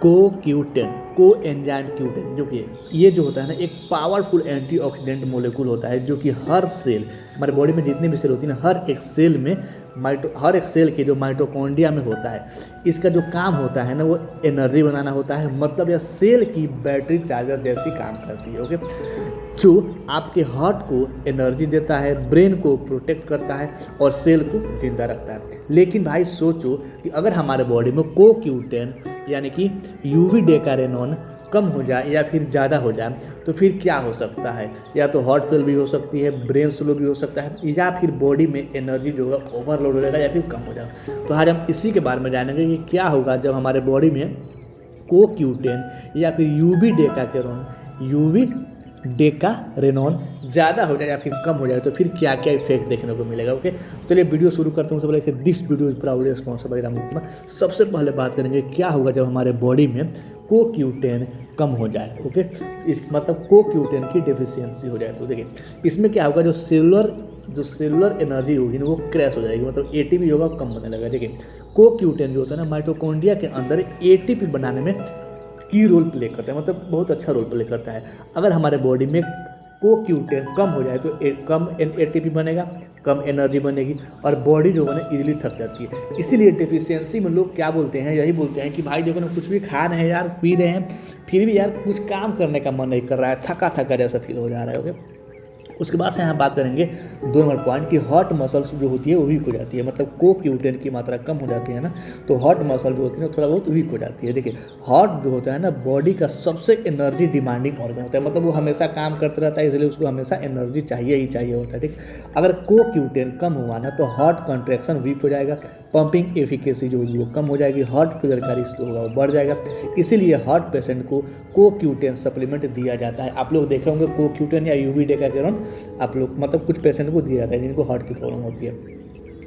CoQ10 को enzyme Q10, जो कि ये जो होता है ना एक पावरफुल एंटीऑक्सीडेंट मोलेकुल होता है, जो कि हर सेल, हमारे बॉडी में जितनी भी सेल होती है ना, हर एक सेल के जो माइटोकॉन्ड्रिया में होता है, इसका जो काम होता है ना वो एनर्जी बनाना होता है। मतलब यह सेल की बैटरी चार्जर जैसी काम करती है। ओके, जो आपके हार्ट को एनर्जी देता है, ब्रेन को प्रोटेक्ट करता है और सेल को जिंदा रखता है। लेकिन भाई सोचो कि अगर हमारे बॉडी में CoQ10 यानी कि यूवी डेकारेनॉन कम हो जाए या फिर ज़्यादा हो जाए तो फिर क्या हो सकता है? या तो हार्ट फेल भी हो सकती है, ब्रेन स्लो भी हो सकता है, या फिर बॉडी में एनर्जी जो होगा ओवरलोड हो जाएगा या फिर कम हो जाएगा। तो आज हम इसी के बारे में जानेंगे कि क्या होगा जब हमारे बॉडी में CoQ10 या फिर यूवी डेकारेनॉन ज़्यादा हो जाए या फिर कम हो जाए तो फिर क्या क्या इफेक्ट देखने को मिलेगा। ओके, चलिए वीडियो शुरू करते हैं। सबसे पहले this video is proudly sponsored by Ramakrishna. सबसे पहले बात करेंगे क्या होगा जब हमारे बॉडी में CoQ10 कम हो जाए। ओके, इस मतलब CoQ10 की डेफिशिएंसी हो जाए तो देखिए इसमें क्या होगा, जो सेलुलर एनर्जी होगी ना वो क्रैश हो जाएगी, मतलब ATP होगा कम होने लगेगा। देखिए CoQ10 जो होता है ना माइटोकॉन्ड्रिया के अंदर ATP बनाने में की रोल प्ले करता है, मतलब बहुत अच्छा रोल प्ले करता है। अगर हमारे बॉडी में CoQ10 कम हो जाए तो कम ATP बनेगा, कम एनर्जी बनेगी और बॉडी जो है ना इजीली थक जाती है। इसीलिए डेफिशिएंसी में लोग क्या बोलते हैं, यही बोलते हैं कि भाई देखो ना कुछ भी खा रहे हैं यार, पी रहे हैं, फिर भी यार कुछ काम करने का मन नहीं कर रहा है, थका थका जैसा फील हो जा रहा है। ओके, उसके बाद से यहाँ बात करेंगे 2 नंबर पॉइंट की हार्ट मसल्स जो होती है वो वीक हो जाती है। मतलब CoQ10 की मात्रा कम हो जाती है ना तो हार्ट मसल जो होती है थोड़ा बहुत वीक हो जाती है। देखिए हार्ट जो होता है ना बॉडी का सबसे एनर्जी डिमांडिंग ऑर्गन होता है, मतलब वो हमेशा काम करता रहता है, इसलिए उसको हमेशा एनर्जी चाहिए ही चाहिए होता है। ठीक, अगर CoQ10 कम हुआ ना तो हार्ट कंट्रैक्शन वीक हो जाएगा, पंपिंग एफिकेसी जो होगी वो कम हो जाएगी, हार्ट फेलियर का रिस्क होगा वो बढ़ जाएगा। इसीलिए हार्ट पेशेंट को CoQ10 सप्लीमेंट दिया जाता है। आप लोग देखे होंगे CoQ10 या यूवी डेकारेनॉन आप लोग मतलब कुछ पेशेंट को दिया जाता है जिनको हार्ट की प्रॉब्लम होती है।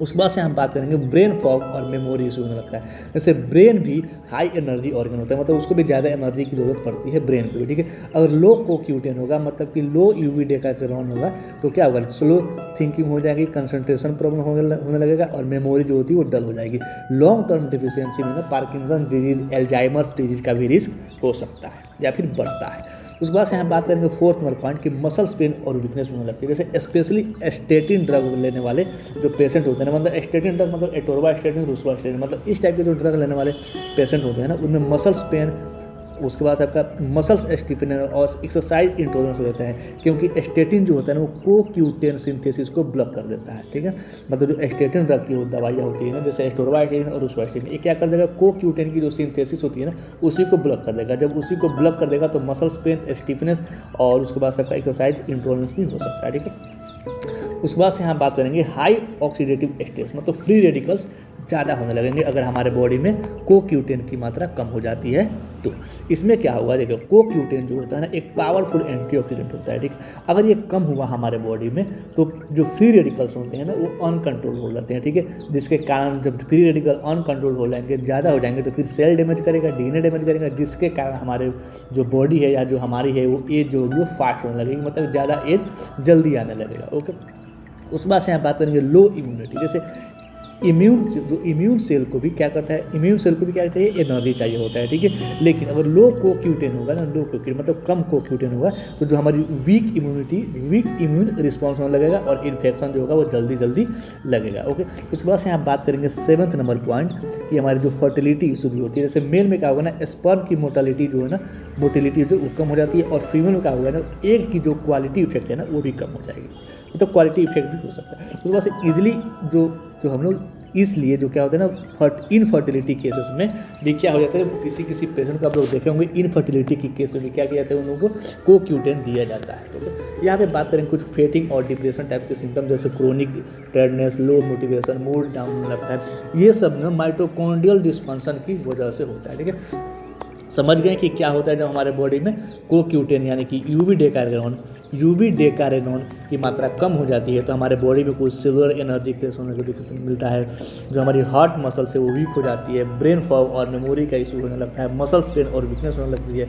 उसके बाद से हम बात करेंगे ब्रेन फॉग और मेमोरी इशू होने लगता है। जैसे ब्रेन भी हाई एनर्जी ऑर्गन होता है, मतलब उसको भी ज़्यादा एनर्जी की जरूरत पड़ती है ब्रेन को भी। ठीक है, अगर लो CoQ10 होगा मतलब कि लो यूवी डेकारेनॉन होगा तो क्या होगा, स्लो थिंकिंग हो जाएगी, कंसंट्रेशन प्रॉब्लम होने लगेगा और मेमोरी जो होती है वो डल हो जाएगी। लॉन्ग टर्म डिफिशियंसी में ना पार्किंसन डिजीज, एल्जाइमर्स डिजीज का भी रिस्क हो सकता है या फिर बढ़ता है। उसके बाद से हम बात करेंगे 4th नंबर पॉइंट की मसल्स पेन और वीकनेस होने लगती है। जैसे स्पेशली स्टेटिन ड्रग लेने वाले जो पेशेंट होते हैं ना, मतलब स्टेटिन ड्रग मतलब एटोरवास्टेटिन, रोसुवास्टेटिन, मतलब इस टाइप के जो ड्रग लेने वाले पेशेंट होते हैं ना उनमें मसल्स पेन, उसके बाद आपका मसल्स स्टिफनेस और एक्सरसाइज इंटॉलरेंस हो जाता है, क्योंकि स्टेटिन जो होता है ना वो CoQ10 सिंथेसिस को ब्लॉक कर देता है। ठीक है, मतलब जो स्टेटिन ड्रग की दवाइयाँ होती है ना जैसे एटोरवास्टेटिन और रोसुवास्टेटिन, ये क्या कर देगा, CoQ10 की जो सिंथेसिस होती है ना उसी को ब्लॉक कर देगा। जब उसी को ब्लॉक कर देगा तो मसल्स पेन, स्टिफनेस और उसके बाद आपका एक्सरसाइज इंटॉलरेंस भी हो सकता है। ठीक है, उसके बाद से यहाँ बात करेंगे हाई ऑक्सीडेटिव स्ट्रेस, मतलब फ्री रेडिकल्स ज़्यादा होने लगेंगे अगर हमारे बॉडी में CoQ10 की मात्रा कम हो जाती है तो। इसमें क्या होगा, देखो CoQ10 जो होता है ना एक पावरफुल एंटीऑक्सीडेंट होता है। ठीक, अगर ये कम हुआ हमारे बॉडी में तो जो फ्री रेडिकल्स होते हैं ना वो अनकंट्रोल हो जाते हैं। ठीक है, जिसके कारण जब फ्री रेडिकल अनकंट्रोल हो जाएंगे, ज़्यादा हो जाएंगे तो फिर सेल डैमेज करेगा, DNA डैमेज करेगा, जिसके कारण हमारे जो बॉडी है या जो हमारी है वो एज जो होगी वो फास्ट होने लगेगी, मतलब ज़्यादा एज जल्दी आने लगेगा। ओके, उस बात से यहाँ बात करेंगे लो इम्यूनिटी। जैसे इम्यून सेल को भी क्या करता है, इम्यून सेल को भी क्या चाहिए, एनर्जी चाहिए होता है। ठीक है, लेकिन अगर लो CoQ10 होगा ना, लो CoQ10 मतलब कम CoQ10 होगा तो जो हमारी वीक इम्यून रिस्पॉन्स होने लगेगा और इन्फेक्शन जो होगा वो जल्दी लगेगा। ओके, उसके बाद से हम बात करेंगे 7th नंबर पॉइंट कि हमारी जो फर्टिलिटी इशू भी होती है। जैसे मेल में क्या होगा ना, स्पर्म की मोटिलिटी जो है ना, मोटिलिटी जो कम हो जाती है, और फीमेल में क्या होगा ना, एग की जो क्वालिटी इफेक्ट है ना वो भी कम हो जाएगी, तो क्वालिटी इफेक्ट भी हो सकता है। उसके बाद से इजीली जो हम लोग इसलिए जो क्या होता है ना इनफर्टिलिटी केसेस में भी क्या हो जाता है, किसी पेशेंट को आप लोग देखे होंगे इनफर्टिलिटी की केस में क्या किया जाता है, उन लोगों को CoQ10 दिया जाता है। तो यहाँ पे बात करें कुछ फेटिंग और डिप्रेशन टाइप के सिम्टम जैसे chronic tiredness, low motivation, mood down होने लगता है, ये सब ना माइटोकॉन्ड्रियल डिस्फंक्शन की वजह से होता है। ठीक है, समझ गए कि क्या होता है जब हमारे बॉडी में CoQ10 यानी कि यूवी डेकारेनॉन की मात्रा कम हो जाती है तो हमारे बॉडी में कुछ सेलुलर एनर्जी क्रेश होने को दिक्कत मिलता है, जो हमारी हार्ट मसल से वो वीक हो जाती है, ब्रेन फॉग और मेमोरी का इशू होने लगता है, मसल्स पेन और वीकनेस होने लगती है,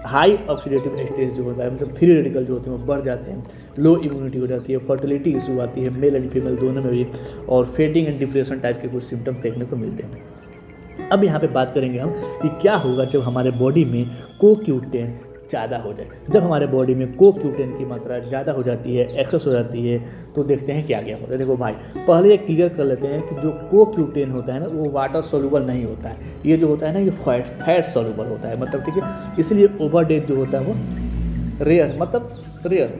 हाई ऑक्सीडेटिव स्टेज जो होता है मतलब फ्री रेडिकल जो होते हैं वो बढ़ जाते हैं, लो इम्यूनिटी हो जाती है, फर्टिलिटी इशू आती है मेल एंड फीमेल दोनों में भी, और फेटिंग एंड डिप्रेशन टाइप के कुछ सिम्टम्स देखने को मिलते हैं। अब यहाँ पे बात करेंगे हम कि क्या होगा जब हमारे बॉडी में CoQ10 ज़्यादा हो जाए। जब हमारे बॉडी में CoQ10 की मात्रा ज़्यादा हो जाती है, एक्सेस हो जाती है, तो देखते हैं क्या क्या होता है। देखो भाई, पहले ये क्लियर कर लेते हैं कि जो CoQ10 होता है ना, वो वाटर सोल्यूबल नहीं होता है। ये जो होता है ना, ये फैट सोल्यूबल होता है, मतलब ठीक है। इसलिए ओवरडोज जो होता है वो रेयर होता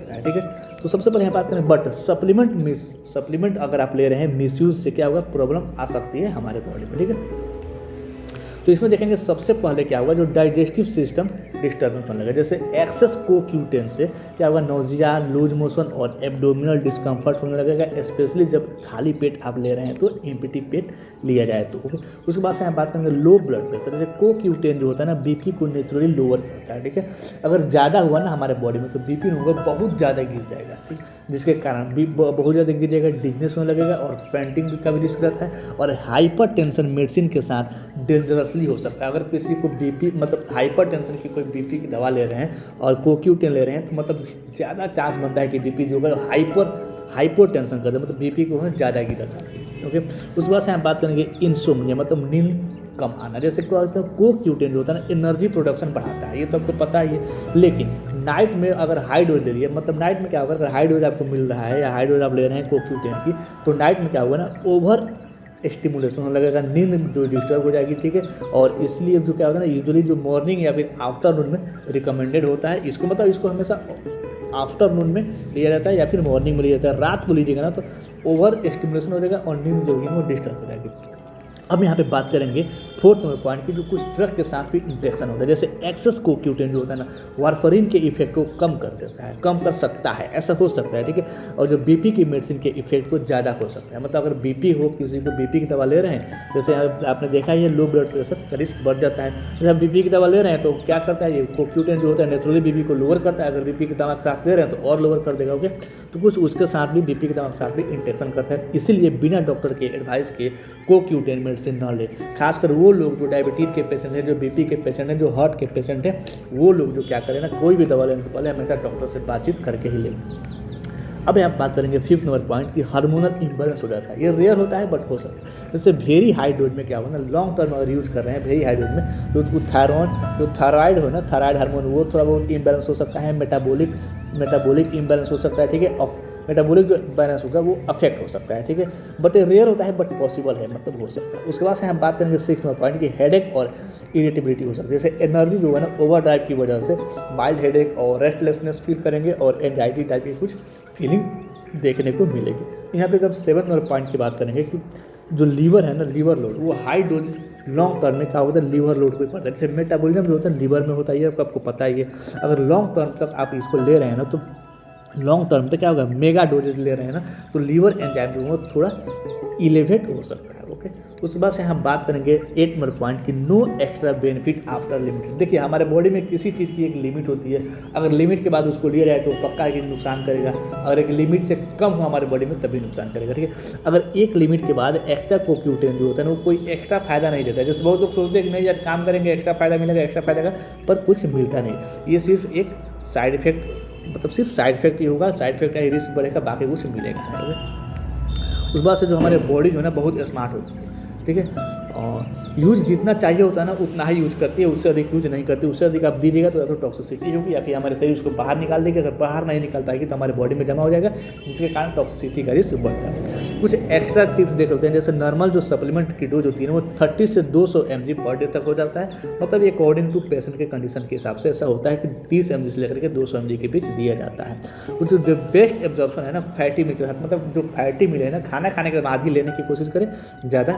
है, ठीक है। तो सबसे पहले यहाँ बात करें, बट सप्लीमेंट अगर आप ले रहे हैं मिसयूज से क्या होगा, प्रॉब्लम आ सकती है हमारे बॉडी में, ठीक है। तो इसमें देखेंगे सबसे पहले क्या होगा, जो डाइजेस्टिव सिस्टम डिस्टर्बेंस होने लगा। जैसे एक्सेस CoQ10 से क्या होगा, नोजिया, लूज मोशन और एब्डोमिनल डिस्कम्फर्ट होने लगेगा, स्पेशली जब खाली पेट आप ले रहे हैं तो एम्प्टी पेट लिया जाए तो। ओके, उसके बाद से हम बात करेंगे लो ब्लड प्रेशर। जैसे CoQ10 जो होता है ना, बीपी को नेचुरली लोअर करता है, ठीक है। अगर ज़्यादा हुआ ना हमारे बॉडी में तो बीपी होगा बहुत ज़्यादा गिर जाएगा, ठीक, जिसके कारण भी बहुत ज़्यादा गिर जाएगा, डिजनेस होने लगेगा और फेंटिंग का भी रिस्क रहता है। और हाइपर टेंशन मेडिसिन के साथ डेंजरसली हो सकता है। अगर किसी को बीपी, मतलब हाइपर टेंशन की कोई बीपी की दवा ले रहे हैं और CoQ10 ले रहे हैं, तो मतलब ज़्यादा चांस बनता है कि बीपी जो है हाइपर टेंशन कर दे, मतलब बीपी को ज़्यादा गिरा जाती है। ओके, उसके बाद से हम बात करेंगे इंसोम्निया, मतलब नींद कम आना। जैसे क्या होता है, CoQ10 जो होता है ना, एनर्जी प्रोडक्शन बढ़ाता है, ये तो आपको पता ही है। लेकिन नाइट में अगर हाई डोज ले लिया, मतलब नाइट में क्या होगा, अगर हाई डोज आपको मिल रहा है या हाई डोज आप ले रहे हैं CoQ10 की, तो नाइट में क्या होगा ना, ओवर स्टिमुलेशन होने लगेगा, नींद जो डिस्टर्ब हो जाएगी, ठीक है। और इसलिए जो क्या होगा ना, यूजुअली जो मॉर्निंग या फिर आफ्टरनून में रिकमेंडेड होता है, इसको मतलब इसको हमेशा आफ्टरनून में लिया जाता है या फिर मॉर्निंग में लिया जाता है। रात को लीजिएगा ना तो ओवर स्टिमुलेशन हो जाएगा और नींद जो होगी वो डिस्टर्ब हो जाएगी। अब यहाँ पे बात करेंगे फोर्थ नंबर पॉइंट की, जो कुछ ड्रग के साथ भी इंफेक्शन होता है। जैसे एक्सेस CoQ10 जो होता है ना, वारफरीन के इफेक्ट को कम कर देता है, कम कर सकता है, ऐसा हो सकता है, ठीक है। और जो बीपी की मेडिसिन के इफेक्ट को ज़्यादा हो सकता है, मतलब अगर बीपी हो, किसी को बीपी की दवा ले रहे हैं, जैसे आपने देखा है लो ब्लड प्रेशर का रिस्क बढ़ जाता है। जैसे आप बीपी की दवा ले रहे हैं तो क्या करता है, ये CoQ10 जो होता है नेचुरली बीपी को लोअर करता है। अगर बीपी की दवा के साथ ले रहे हैं तो और लोअर कर देगा, ओके। तो कुछ उसके साथ भी बीपी की दवा के साथ भी इंटरेक्शन करता है, इसीलिए बिना डॉक्टर के एडवाइस के CoQ10 मेडिसिन न ले। खासकर वो लोग जो डायबिटीज़ के पेशेंट हैं, जो बीपी के पेशेंट हैं, जो हार्ट के पेशेंट हैं, वो लोग जो क्या करें ना, कोई भी दवा लेने से पहले हमेशा डॉक्टर से बातचीत करके ही लें। अब यहाँ बात करेंगे फिफ्थ नंबर पॉइंट की, हार्मोनल इम्बैलेंस हो जाता है। ये रेयर होता है बट हो सकता है। जैसे वेरी हाई डोज में क्या होगा ना, लॉन्ग टर्म अगर यूज़ कर रहे हैं वेरी हाई डोज में, तो उसको जो थायराइड हो ना, थायराइड हार्मोन, वो थोड़ा बहुत इम्बैलेंस हो सकता है। मेटाबॉलिक इम्बैलेंस हो सकता है, ठीक है। मेटाबॉलिक जो बैलेंस होगा वो अफेक्ट हो सकता है, ठीक है। बट रेयर होता है बट पॉसिबल है, मतलब हो सकता है। उसके बाद से हम बात करेंगे सिक्स नंबर पॉइंट की, हेडेक और इरिटेबिलिटी हो सकती है। जैसे एनर्जी जो है ना, ओवर ड्राइव की वजह से माइल्ड हेडेक और रेस्टलेसनेस फील करेंगे और एंजाइटी टाइप की कुछ फीलिंग देखने को मिलेगी। यहाँ पे जब सेवन्थ नंबर पॉइंट की बात करेंगे कि जो लीवर है ना, लीवर लोड, वो हाई डोज लॉन्ग टर्म में क्या होता है, लीवर लोड को पड़ता है। जैसे मेटाबॉलिज्म जो होता है लीवर में होता है, ये आपको पता ही है। अगर लॉन्ग टर्म तक आप इसको ले रहे हैं ना, तो लॉन्ग टर्म पे क्या होगा, मेगा डोजेज ले रहे हैं ना, तो लीवर एंजाइम जो है थोड़ा इलेवेट हो सकता है, ओके। उसके बाद से हम बात करेंगे 8 नंबर पॉइंट की, no extra benefit after limit. देखिए हमारे बॉडी में किसी चीज़ की एक लिमिट होती है, अगर लिमिट के बाद उसको लिया जाए तो पक्का कि नुकसान करेगा। अगर एक लिमिट से कम हो हमारे बॉडी में तभी नुकसान करेगा, ठीक है। अगर एक लिमिट के बाद एक्स्ट्रा CoQ10 जो होता है ना, वो कोई एक्स्ट्रा फायदा नहीं देता है। जैसे बहुत लोग सोचते हैं कि नहीं यार काम करेंगे एक्स्ट्रा फायदा मिलेगा, एक्स्ट्रा फायदा का, पर कुछ मिलता नहीं। ये सिर्फ एक साइड इफेक्ट, मतलब सिर्फ साइड इफेक्ट ही होगा, साइड इफेक्ट का ही रिस्क बढ़ेगा, बाकी कुछ मिलेगा नहीं। उस बात से जो हमारे बॉडी जो है ना बहुत स्मार्ट होती है, ठीक है। और यूज़ जितना चाहिए होता है ना उतना ही यूज़ करती है, उससे अधिक यूज़ नहीं करती। उससे अधिक आप दीजिएगा तो या तो टॉक्सिसिटी होगी या फिर हमारे शरीर उसको बाहर निकाल देगी। अगर बाहर नहीं निकल पाएगी तो हमारे बॉडी में जमा हो जाएगा, जिसके कारण टॉक्सिसिटी का रिस्क बढ़ जाता है। कुछ एक्स्ट्रा टिप्स देख सकते हैं, जैसे नॉर्मल जो सप्लीमेंट की डोज होती है ना, वो 30 से 200 mg पर डे तक हो जाता है। मतलब ये अकॉर्डिंग टू पेशेंट के कंडीशन के हिसाब से ऐसा होता है कि 30 mg से लेकर के 200 mg के बीच दिया जाता है। कुछ जो बेस्ट एब्जॉर्प्शन है ना फैटी मील के साथ, मतलब जो फैटी मील है ना, खाना खाने के बाद ही लेने की कोशिश करें, ज़्यादा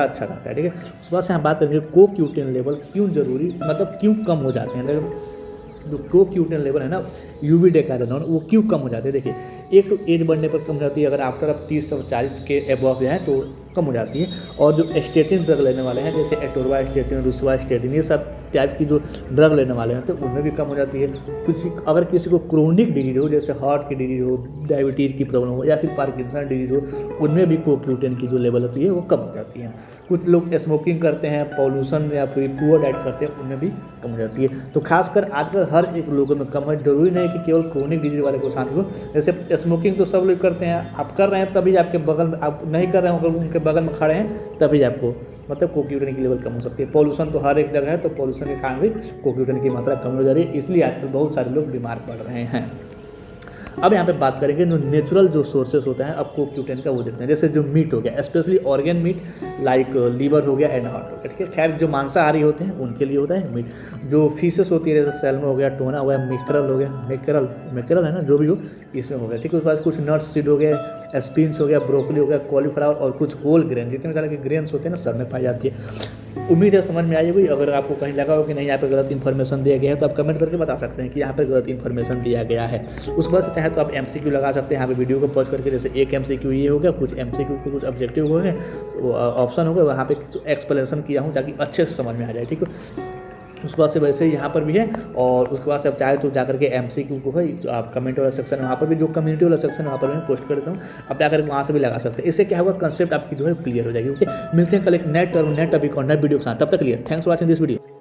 अच्छा रहता है, ठीक है। उस बात से हम बात करेंगे CoQ10 लेवल क्यों जरूरी, मतलब क्यों कम हो जाते हैं। जो CoQ10 लेवल है ना, यूवी डेकाइरोनॉन, वो क्यों कम हो जाते हैं। देखिए एक तो एज बढ़ने पर कम हो जाती है, अगर आफ्टर आप 30 और 40 के एबव जाएँ तो कम हो जाती है। और जो स्टेटिन ड्रग लेने वाले हैं, जैसे एटोरवास्टेटिन, रुसवास्टेटिन, ये सब टाइप की जो ड्रग लेने वाले हैं तो उनमें भी कम हो जाती है। कुछ अगर किसी को क्रोनिक डिजीज हो, जैसे हार्ट की डिजीज हो, डायबिटीज़ की प्रॉब्लम हो या फिर पार्किंसन डिजीज हो, उनमें भी CoQ10 की जो लेवल होती है वो कम हो जाती है। कुछ लोग स्मोकिंग करते हैं, पॉल्यूशन या फिर पुअर डाइट करते हैं, उनमें भी कम हो जाती है। तो खासकर आजकल हर एक लोगों में कम है, जरूरी नहीं कि केवल क्रोनिक डिजीज वाले को साथ हो। जैसे स्मोकिंग तो सब लोग करते हैं, आप कर रहे हैं तभी आपके बगल में, आप नहीं कर रहे हैं अगर उनके बगल में खड़े हैं तभी आपको मतलब कोक्यूटेन की लेवल कम हो सकती है। पॉल्यूशन तो हर एक जगह है, तो पॉल्यूशन के कारण भी कोक्यूटेन की मात्रा कम हो जा रही है, इसलिए आजकल बहुत सारे लोग बीमार पड़ रहे हैं। अब यहाँ पे बात करेंगे जो नेचुरल जो सोर्सेस होता है अब कोक्यूटेन का, वो देखते हैं। जैसे जो मीट हो गया, specially organ meat like liver हो गया एंड हार्ट हो गया, ठीक है। खैर जो मांसाहारी होते हैं उनके लिए होता है मीट। जो फिशेस होती है जैसे सैल्मन हो गया, टोना हो गया, मैकरल हो गया, मैकरल है ना, जो भी हो इसमें हो गया, ठीक है। उसके बाद कुछ नट्स सीड हो गया, स्पिन्स हो गया, ब्रोकली हो गया, कॉलीफ्लावर और कुछ होल ग्रेन, जितने सारे के ग्रेन्स होते हैं ना सब में पाई जाती है। उम्मीद है समझ में आई होगी। अगर आपको कहीं लगा हो कि नहीं यहाँ पे गलत इन्फॉर्मेशन दिया गया है तो आप कमेंट करके बता सकते हैं कि यहाँ पे गलत इन्फॉर्मेशन दिया गया है। उसके बाद से चाहे तो आप MCQ लगा सकते हैं यहाँ पे वीडियो को पॉज करके। जैसे एक MCQ ये हो गया, कुछ MCQ को कुछ ऑब्जेक्टिव हो गए, ऑप्शन हो गए, वहाँ पे एक्सप्लेनेशन किया हूँ ताकि अच्छे से समझ में आ जाए, ठीक है। उसके बाद से वैसे ही यहाँ पर भी है। और उसके बाद से आप चाहे तो जाकर के MCQ को है जो आप कमेंट वाला सेक्शन है वहाँ पर भी, जो कम्युनिटी वाला सेक्शन है वहाँ पर मैं पोस्ट कर देता हूँ, आप जाकर वहाँ से भी लगा सकते हैं। इससे क्या होगा, कंसेप्ट आपकी जो है क्लियर हो जाएगी। ओके, मिलते हैं कल एक नए टर्म नए टॉपिक और नए वीडियो के साथ, तब तक के लिए thanks for watching this video.